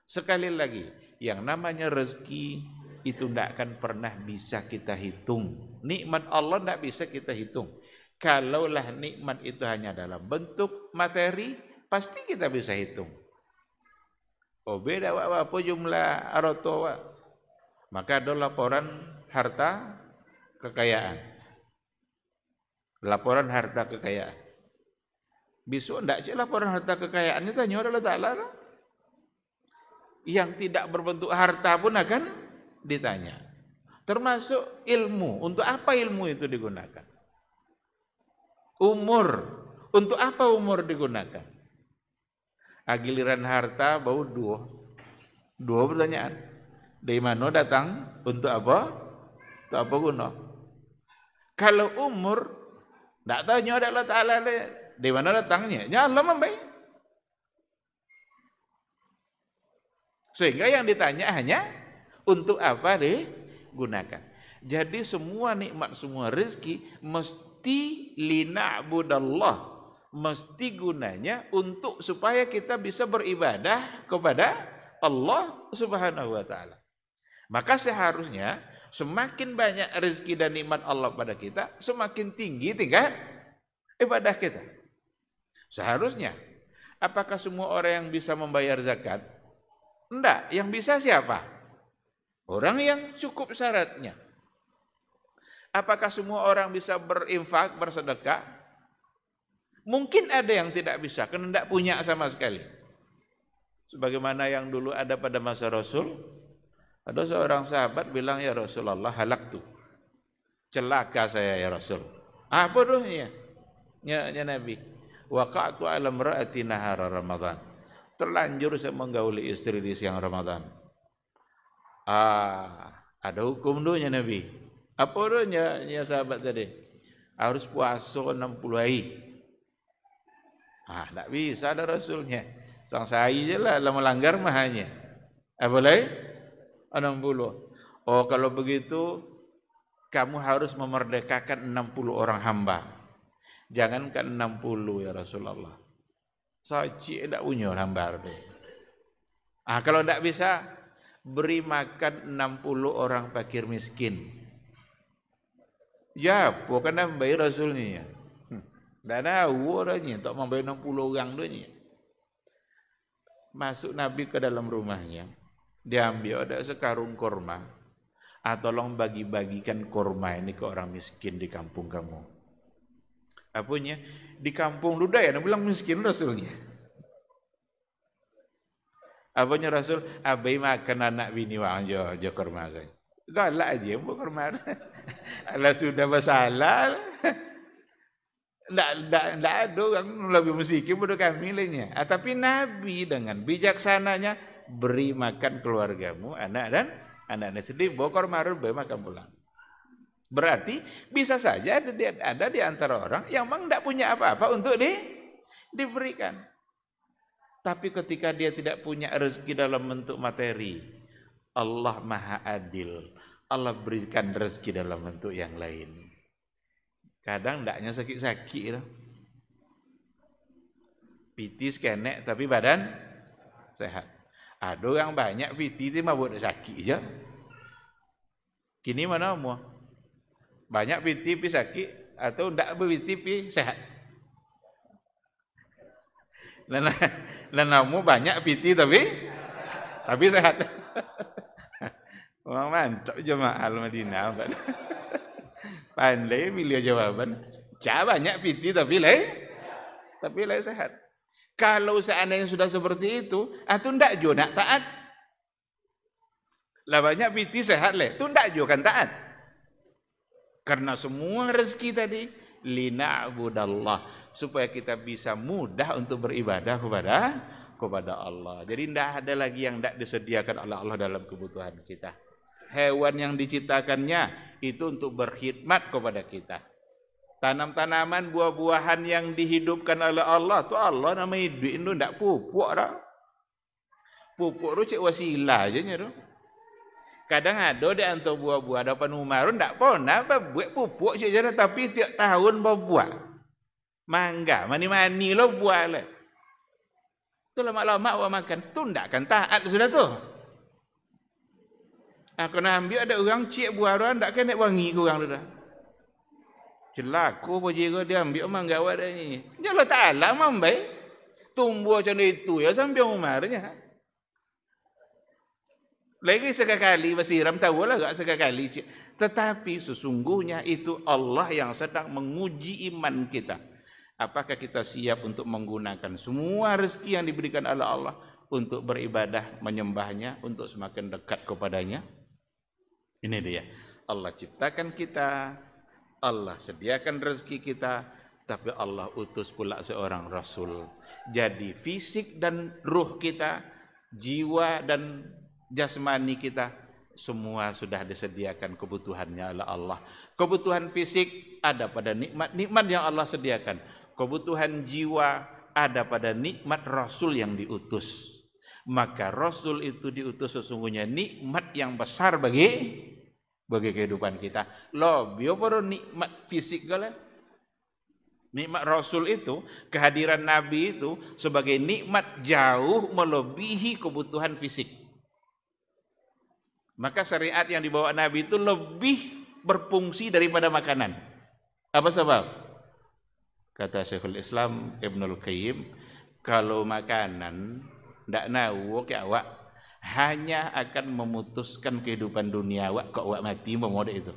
Sekali lagi, yang namanya rezeki itu tidak akan pernah bisa kita hitung. Nikmat Allah tidak bisa kita hitung. Kalaulah nikmat itu hanya dalam bentuk materi, pasti kita bisa hitung. Oh beda apa jumlah aroto. Maka ada laporan harta kekayaan. Laporan harta kekayaan. Besok tidak sih laporan harta kekayaan itu tanya Allah Ta'ala. Yang tidak berbentuk harta pun akan ditanya. Termasuk ilmu. Untuk apa ilmu itu digunakan? Umur. Untuk apa umur digunakan? Giliran harta bau dua pertanyaan. Dari mana datang? Untuk apa? Untuk apa guna? Kalau umur tidak tanya Allah Ta'ala dari mana datangnya? Ya Allah membaik. Sehingga yang ditanya hanya untuk apa digunakan. Jadi semua nikmat, semua rezeki mesti lina'budallah, mesti gunanya untuk supaya kita bisa beribadah kepada Allah Subhanahu wa taala. Maka seharusnya semakin banyak rezeki dan nikmat Allah pada kita, semakin tinggi tingkat ibadah kita. Seharusnya. Apakah semua orang yang bisa membayar zakat? Enggak, yang bisa siapa? Orang yang cukup syaratnya. Apakah semua orang bisa berinfak, bersedekah? Mungkin ada yang tidak bisa, karena tidak punya sama sekali. Sebagaimana yang dulu ada pada masa Rasul, ada seorang sahabat bilang, ya Rasulullah, halaktu. Celaka saya ya Rasul. Apa dohnya? Ya Nabi. Waqa'tu ala imra'ati nahara Ramadan. Terlanjur saya menggauli istri di siang Ramadan. Ada hukum doanya Nabi. Apa doanya ya sahabat tadi? Harus puasa 60 hari. Tak bisa ada Rasulnya. Sang saya je lah melanggar mahanya. Boleh? 60. Oh kalau begitu kamu harus memerdekakan 60 orang hamba. Jangankan 60 ya Rasulullah. Saci tak punya hamba tu. Kalau tak bisa, beri makan 60 orang fakir miskin. Ya, bukan membayar Rasulnya. Tak tahu orangnya, tak membayar 60 orang tu. Masuk Nabi ke dalam rumahnya, diambil ada sekarung korma. Tolong bagi-bagikan korma ini ke orang miskin di kampung kamu. Apanya? Di kampung lu dah ya, bilang miskin Rasulnya. Apanya Rasul? Abai makan anak bini wang jo korma kan. Galak aja buat korma. Alah sudah masalah. Ndak ada orang lebih miskin bodoh kami lainnya. Tapi Nabi dengan bijaksananya beri makan keluargamu, anak dan anak-anak sendiri, bawa korma beri makan pulang. Berarti bisa saja ada di antara orang yang memang tidak punya apa-apa untuk diberikan. Tapi ketika dia tidak punya rezeki dalam bentuk materi, Allah Maha Adil. Allah berikan rezeki dalam bentuk yang lain. Kadang ndaknya sakit-sakit. Pitis kenek tapi badan sehat. Ada yang banyak piti itu mabuk sakit aja. Kini mana semua? Banyak piti pi sakit atau ndak berpiti pi sehat. Namu banyak piti tapi sehat. Orang mantap jemaah Al-Madinah. Pandai milih jawaban. Banyak piti tapi sehat. Kalau seandainya sudah seperti itu ndak jo nak taat. Lah banyak piti sehat tu ndak jo kan taat. Karena semua rezeki tadi lina'budallah, supaya kita bisa mudah untuk beribadah kepada Allah. Jadi ndak ada lagi yang ndak disediakan oleh Allah dalam kebutuhan kita. Hewan yang diciptakannya itu untuk berkhidmat kepada kita. Tanam-tanaman, buah-buahan yang dihidupkan oleh Allah, tu Allah nama hidup itu ndak pupuk dah. Pupuk tu cik wasilah aja nya tu. Kadang ada di antara buah-buah ada penumarun ndak pernah buat pupuk cik jana, tapi tiap tahun berbuah. Mangga, mani-mani lo buah le. Tu lama-lama awak makan, tu ndak akan taat sudah tu. Aku nak ambil ada orang cik buah tu ndak kena wangi ke orang tu dah. Celaku apa jika dia ambil mangga awak dah ni. Jala Ta'ala mambai. Tumbuh macam itu ya sampai umarnya. Lagi sekali bersiram tahu lah tak sekali. Tetapi sesungguhnya itu Allah yang sedang menguji iman kita. Apakah kita siap untuk menggunakan semua rezeki yang diberikan oleh Allah untuk beribadah, menyembahnya, untuk semakin dekat kepadanya? Ini dia. Allah ciptakan kita, Allah sediakan rezeki kita, tapi Allah utus pula seorang Rasul. Jadi fisik dan ruh kita, jiwa dan jasmani kita, semua sudah disediakan kebutuhannya oleh Allah. Kebutuhan fisik ada pada nikmat yang Allah sediakan. Kebutuhan jiwa ada pada nikmat Rasul yang diutus. Maka Rasul itu diutus sesungguhnya nikmat yang besar bagi kehidupan kita. Lebih apa nikmat fisik kalian? Nikmat Rasul itu, kehadiran Nabi itu sebagai nikmat jauh melebihi kebutuhan fisik. Maka syariat yang dibawa Nabi itu lebih berfungsi daripada makanan. Apa sebab? Kata Syekhul Islam Ibnul Qayyim, kalau makanan ndak nahu ke awak, hanya akan memutuskan kehidupan dunia awak, kok awak mati memode itu.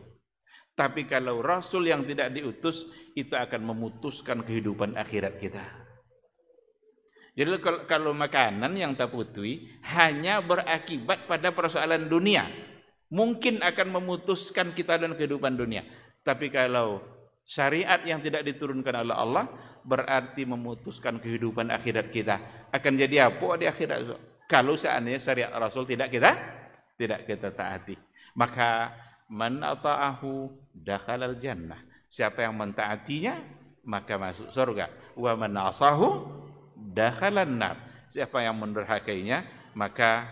Tapi kalau Rasul yang tidak diutus, itu akan memutuskan kehidupan akhirat kita. Jadi kalau makanan yang terputui hanya berakibat pada persoalan dunia, mungkin akan memutuskan kita dan kehidupan dunia. Tapi kalau syariat yang tidak diturunkan oleh Allah, berarti memutuskan kehidupan akhirat kita. Akan jadi apa di akhirat? Kalau seandainya syariat Rasul tidak kita taati. Maka man ata'ahu dakhalal jannah. Siapa yang mentaatinya maka masuk surga. Wa man asahu dakhalan nar. Siapa yang mendurhakainya maka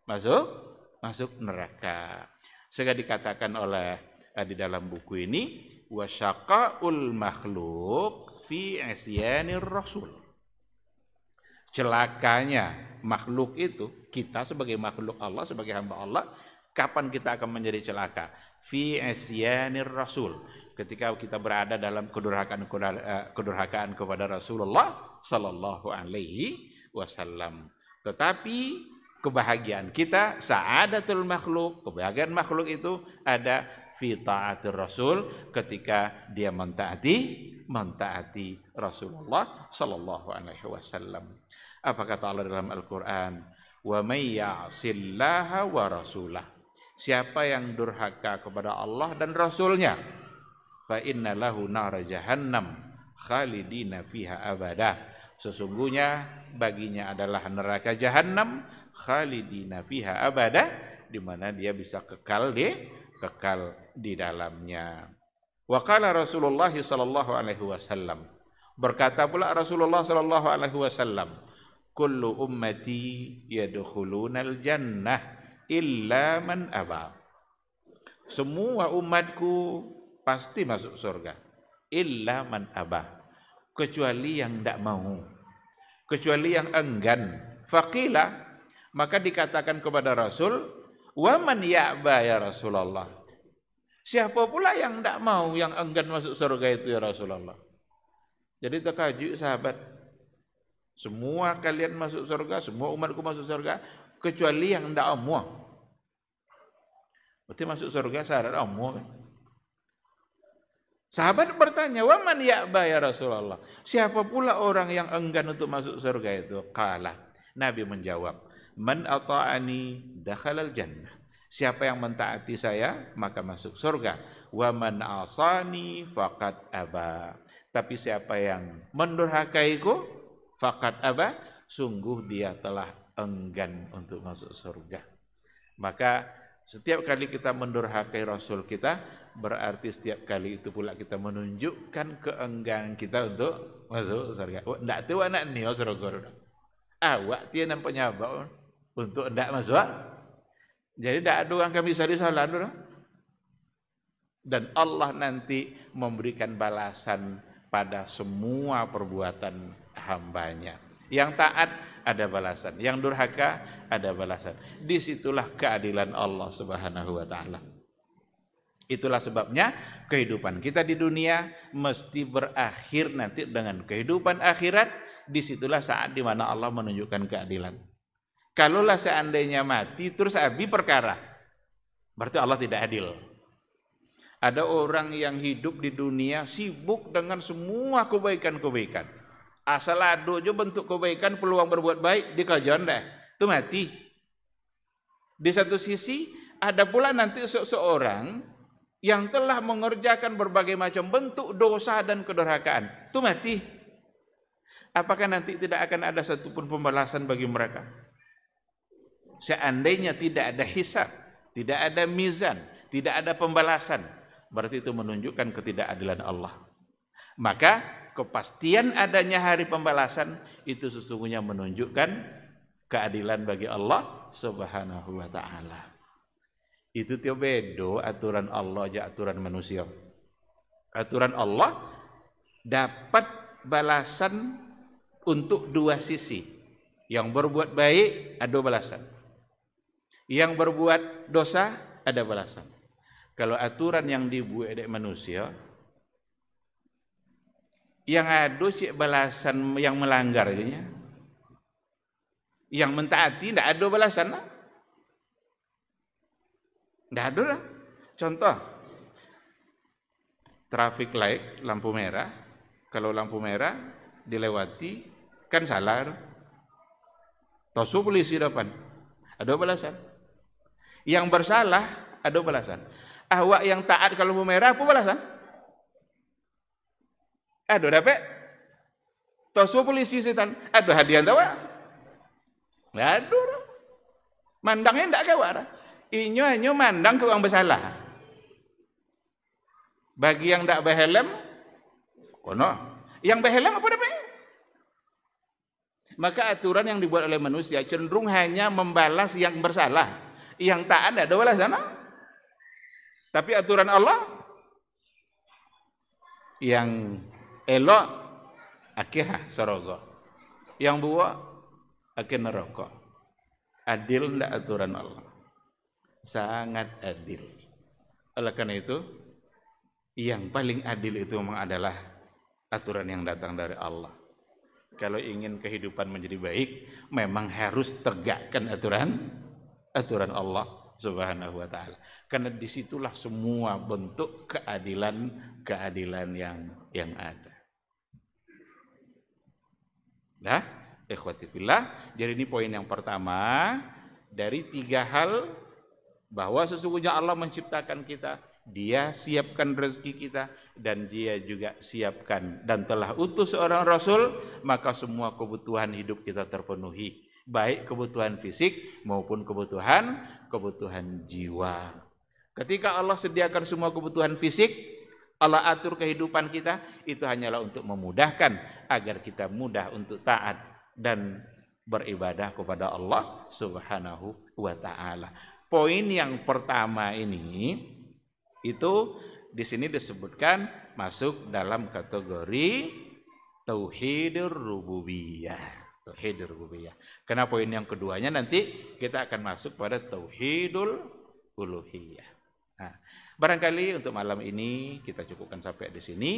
masuk neraka. Sehingga dikatakan oleh di dalam buku ini, wa syaqaul makhluk fi isyanir rasul. Celakanya makhluk itu, kita sebagai makhluk Allah, sebagai hamba Allah, kapan kita akan menjadi celaka? Fi isyanir rasul, ketika kita berada dalam kedurhakaan kepada Rasulullah sallallahu alaihi wasallam. Tetapi kebahagiaan kita, sa'adatul makhluk, kebahagiaan makhluk itu ada fi ta'atir rasul, ketika dia mentaati Rasulullah sallallahu alaihi wasallam. Apa kata Allah dalam Al-Qur'an? Wa may ya'sillaha wa rasulah. Siapa yang durhaka kepada Allah dan Rasulnya, fa inna lahu nar jahannam khalidina fiha abada. Sesungguhnya baginya adalah neraka jahanam khalidina fiha abada, di mana dia bisa kekal di dalamnya. Wa qala Rasulullah sallallahu alaihi wasallam, berkata pula Rasulullah sallallahu alaihi wasallam, kullu ummati yadkhulunal jannah illa man aba. Semua umatku pasti masuk surga, illa man aba, kecuali yang tidak mau. kecuali yang enggan. Faqila, maka dikatakan kepada Rasul, wa man ya'ba ya Rasulullah. Siapa pula yang tidak mau, yang enggan masuk surga itu ya Rasulullah. Jadi terkejut sahabat. Semua kalian masuk surga, semua umatku masuk surga, kecuali yang tidak mau. Berarti masuk surga syarat mau. Sahabat bertanya, wa man ya'ba ya Rasulullah. Siapa pula orang yang enggan untuk masuk surga itu? Qala, Nabi menjawab, man ata'ani dakhalal jannah. Siapa yang mentaati saya, maka masuk surga. Wa man asani faqad aba. Tapi siapa yang mendurhakaiku, faqad aba, sungguh dia telah enggan untuk masuk surga. Maka setiap kali kita mendurhakai Rasul kita, berarti setiap kali itu pula kita menunjukkan keengganan kita untuk masuk surga. Oh, ndak tahu anak ni surga. Awak dia nampaknya apa untuk ndak masuk. Jadi ndak ada orang kami bisa disalah tu. Dan Allah nanti memberikan balasan pada semua perbuatan hambanya. Yang taat ada balasan, yang durhaka ada balasan. Disitulah keadilan Allah Subhanahu wa ta'ala. Itulah sebabnya kehidupan kita di dunia mesti berakhir nanti dengan kehidupan akhirat. Disitulah saat di mana Allah menunjukkan keadilan. Kalaulah seandainya mati terus habis perkara, berarti Allah tidak adil. Ada orang yang hidup di dunia sibuk dengan semua kebaikan-kebaikan. Asal ada je bentuk kebaikan, peluang berbuat baik, dikajian dah. Itu mati. Di satu sisi, ada pula nanti seseorang yang telah mengerjakan berbagai macam bentuk dosa dan kedurhakaan. Itu mati. Apakah nanti tidak akan ada satupun pembalasan bagi mereka? Seandainya tidak ada hisab, tidak ada mizan, tidak ada pembalasan, berarti itu menunjukkan ketidakadilan Allah. Maka kepastian adanya hari pembalasan itu sesungguhnya menunjukkan keadilan bagi Allah Subhanahu wa ta'ala. Itu tio bedo aturan Allah aja aturan manusia. Aturan Allah dapat balasan untuk dua sisi. Yang berbuat baik ada balasan. Yang berbuat dosa ada balasan. Kalau aturan yang dibuat oleh manusia, yang ada sih balasan yang melanggar aja. Yang mentaati tidak ada balasan lah. Tidak ada lah. Contoh, traffic light, lampu merah. Kalau lampu merah dilewati, kan salah. Tosu polisi depan, ada balasan. Yang bersalah, ada balasan. Awak yang taat kalau lampu merah, apa balasan? Aduh dapat tosu polisi setan, aduh hadiah tawa. Aduh, mandangnya ndak kawan. Inyo mandang ke orang bersalah. Bagi yang ndak berhelm, kono. Yang berhelm apa dapat? Maka aturan yang dibuat oleh manusia cenderung hanya membalas yang bersalah. Yang taat ada balasan. Tapi aturan Allah yang elok akhirnya surga, yang buat akhirnya neraka. Adil ndak aturan Allah? Sangat adil. Oleh karena itu, yang paling adil itu memang adalah aturan yang datang dari Allah. Kalau ingin kehidupan menjadi baik, memang harus tegakkan aturan Allah Subhanahu wa ta'ala. Karena disitulah semua bentuk keadilan yang ada. Nah, ikhwati fillah, jadi ini poin yang pertama dari 3 hal, bahwa sesungguhnya Allah menciptakan kita, Dia siapkan rezeki kita, dan Dia juga siapkan dan telah utus seorang Rasul, maka semua kebutuhan hidup kita terpenuhi, baik kebutuhan fisik maupun kebutuhan jiwa. Ketika Allah sediakan semua kebutuhan fisik, Allah atur kehidupan kita, itu hanyalah untuk memudahkan agar kita mudah untuk taat dan beribadah kepada Allah Subhanahu wa ta'ala. Poin yang pertama ini itu di sini disebutkan masuk dalam kategori tauhidur rububiyah. Tauhidul rububiyah. Karena poin yang keduanya nanti kita akan masuk pada tauhidul uluhiyah. Nah, barangkali untuk malam ini kita cukupkan sampai di sini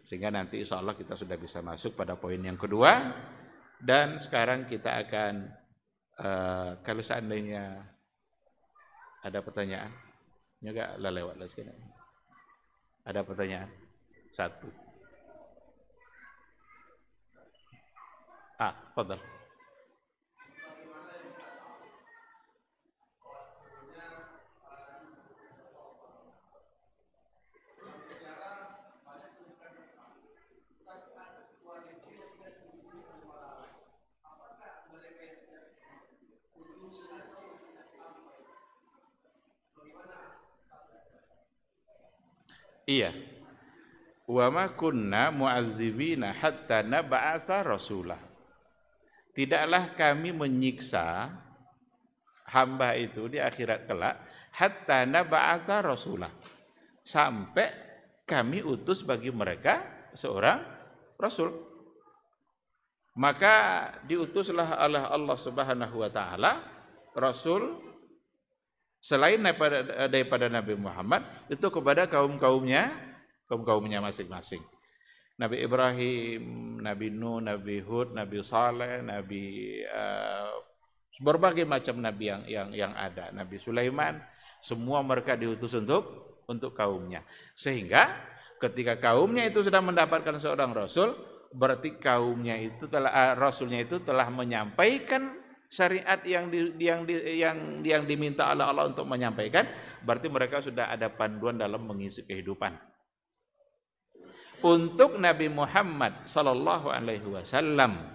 sehingga nanti insya Allah kita sudah bisa masuk pada poin yang kedua. Dan sekarang kita akan kalau seandainya ada pertanyaan, juga lewat lah sekali. Ada pertanyaan? Satu. Fadhal. Iya. Wa ma kunna mu'adzibina hatta nab'atsa rasulah. Tidaklah kami menyiksa hamba itu di akhirat kelak hatta nab'atsa rasulah. Sampai kami utus bagi mereka seorang rasul. Maka diutuslah oleh Allah Subhanahu wa taala rasul selain daripada Nabi Muhammad itu kepada kaum-kaumnya masing-masing. Nabi Ibrahim, Nabi Nuh, Nabi Hud, Nabi Saleh, Nabi berbagai macam nabi yang ada. Nabi Sulaiman, semua mereka diutus untuk kaumnya. Sehingga ketika kaumnya itu sudah mendapatkan seorang rasul, berarti kaumnya itu rasulnya itu telah menyampaikan syariat yang diminta oleh Allah untuk menyampaikan, berarti mereka sudah ada panduan dalam mengisi kehidupan. Untuk Nabi Muhammad sallallahu alaihi wasallam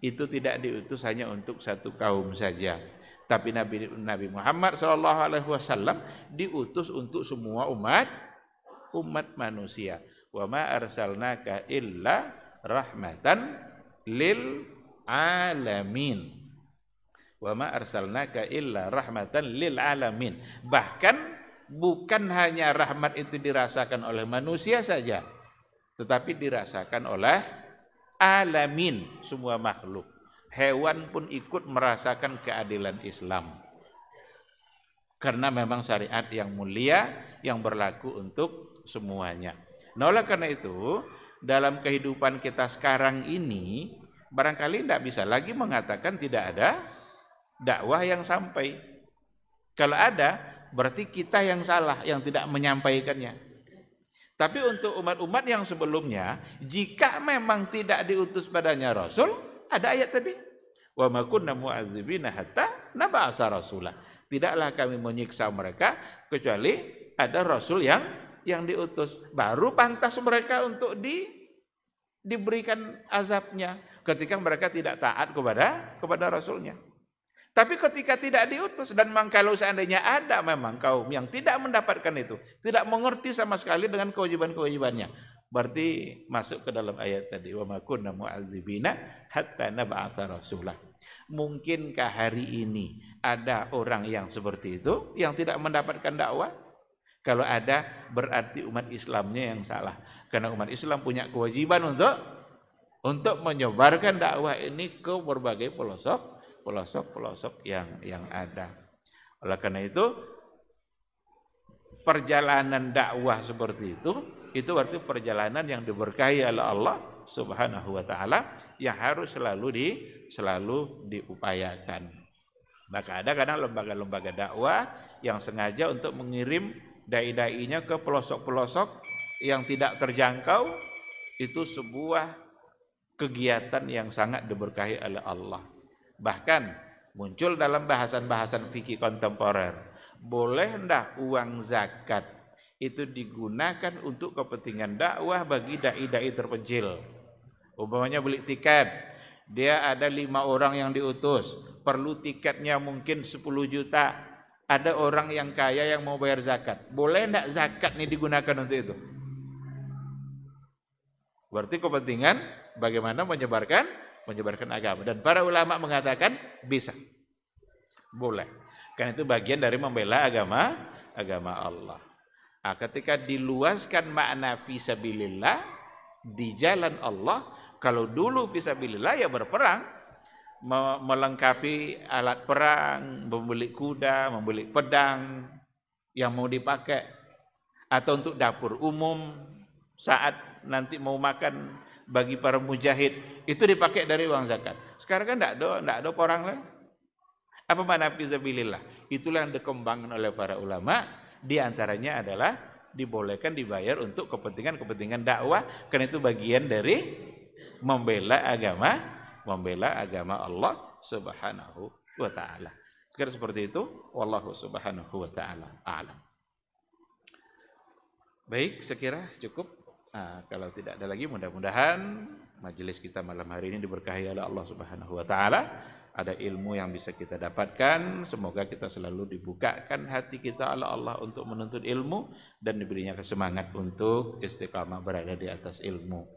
itu tidak diutus hanya untuk satu kaum saja, tapi Nabi Muhammad sallallahu alaihi wasallam diutus untuk semua umat manusia. Wa ma arsalnaka illa rahmatan lil alamin. Wa ma arsalnaka illa rahmatan lil alamin. Bahkan bukan hanya rahmat itu dirasakan oleh manusia saja, tetapi dirasakan oleh alamin, semua makhluk. Hewan pun ikut merasakan keadilan Islam. Karena memang syariat yang mulia yang berlaku untuk semuanya. Nah, oleh karena itu, dalam kehidupan kita sekarang ini barangkali tidak bisa lagi mengatakan tidak ada dakwah yang sampai. Kalau ada, berarti kita yang salah, yang tidak menyampaikannya. Tapi untuk umat-umat yang sebelumnya, jika memang tidak diutus padanya Rasul, ada ayat tadi. Wa ma kunna mu'adzibina hatta nab'atsa rasulah. Tidaklah kami menyiksa mereka kecuali ada Rasul yang diutus. Baru pantas mereka untuk diberikan azabnya ketika mereka tidak taat kepada Rasulnya. Tapi ketika tidak diutus, dan kalau seandainya ada memang kaum yang tidak mendapatkan itu, tidak mengerti sama sekali dengan kewajiban-kewajibannya, berarti masuk ke dalam ayat tadi, wa ma kunna mu'adzibina hatta nab'atsa rasulah. Mungkinkah hari ini ada orang yang seperti itu, yang tidak mendapatkan dakwah? Kalau ada, berarti umat Islamnya yang salah. Karena umat Islam punya kewajiban untuk menyebarkan dakwah ini ke berbagai pelosok yang ada. Oleh karena itu, perjalanan dakwah seperti itu berarti perjalanan yang diberkahi oleh Allah Subhanahu wa taala yang harus selalu diupayakan. Maka ada kadang lembaga-lembaga dakwah yang sengaja untuk mengirim dai-dainya ke pelosok-pelosok yang tidak terjangkau. Itu sebuah kegiatan yang sangat diberkahi oleh Allah. Bahkan muncul dalam bahasan-bahasan fikih kontemporer, boleh hendak uang zakat itu digunakan untuk kepentingan dakwah bagi dai-dai terpencil. Umpamanya beli tiket, dia ada 5 orang yang diutus, perlu tiketnya mungkin 10 juta. Ada orang yang kaya yang mau bayar zakat, boleh hendak zakat ini digunakan untuk itu? Berarti kepentingan bagaimana menyebarkan agama. Dan para ulama mengatakan bisa, boleh. Karena itu bagian dari membela agama Allah. Nah, ketika diluaskan makna fisabilillah di jalan Allah, kalau dulu fisabilillah ya berperang, melengkapi alat perang, membeli kuda, membeli pedang yang mau dipakai, atau untuk dapur umum saat nanti mau makan bagi para mujahid, itu dipakai dari uang zakat. Sekarang kan tidak ada orang lain. Apa makna fisabilillah? Itulah yang dikembangkan oleh para ulama. Di antaranya adalah dibolehkan dibayar untuk kepentingan dakwah, karena itu bagian dari membela agama Allah Subhanahu wa taala. Kira seperti itu, wallahu subhanahu wa taala a'lam. Baik, sekira cukup. Kalau tidak ada lagi, mudah-mudahan majelis kita malam hari ini diberkahi oleh Allah Subhanahu wa taala. Ada ilmu yang bisa kita dapatkan. Semoga kita selalu dibukakan hati kita oleh Allah untuk menuntut ilmu dan diberinya semangat untuk istiqamah berada di atas ilmu.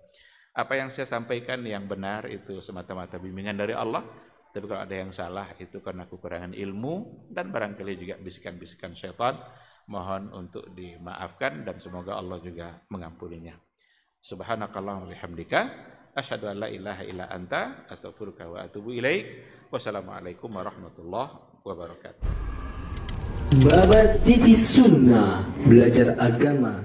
Apa yang saya sampaikan yang benar itu semata-mata bimbingan dari Allah. Tapi kalau ada yang salah itu karena kekurangan ilmu dan barangkali juga bisikan-bisikan syaitan. Mohon untuk dimaafkan dan semoga Allah juga mengampuninya. Subhanakallahumma wa bihamdika asyhadu an la ilaha illa anta astaghfiruka wa atubu ilaik. Wassalamualaikum warahmatullahi wabarakatuh. Babat TV Sunnah, belajar agama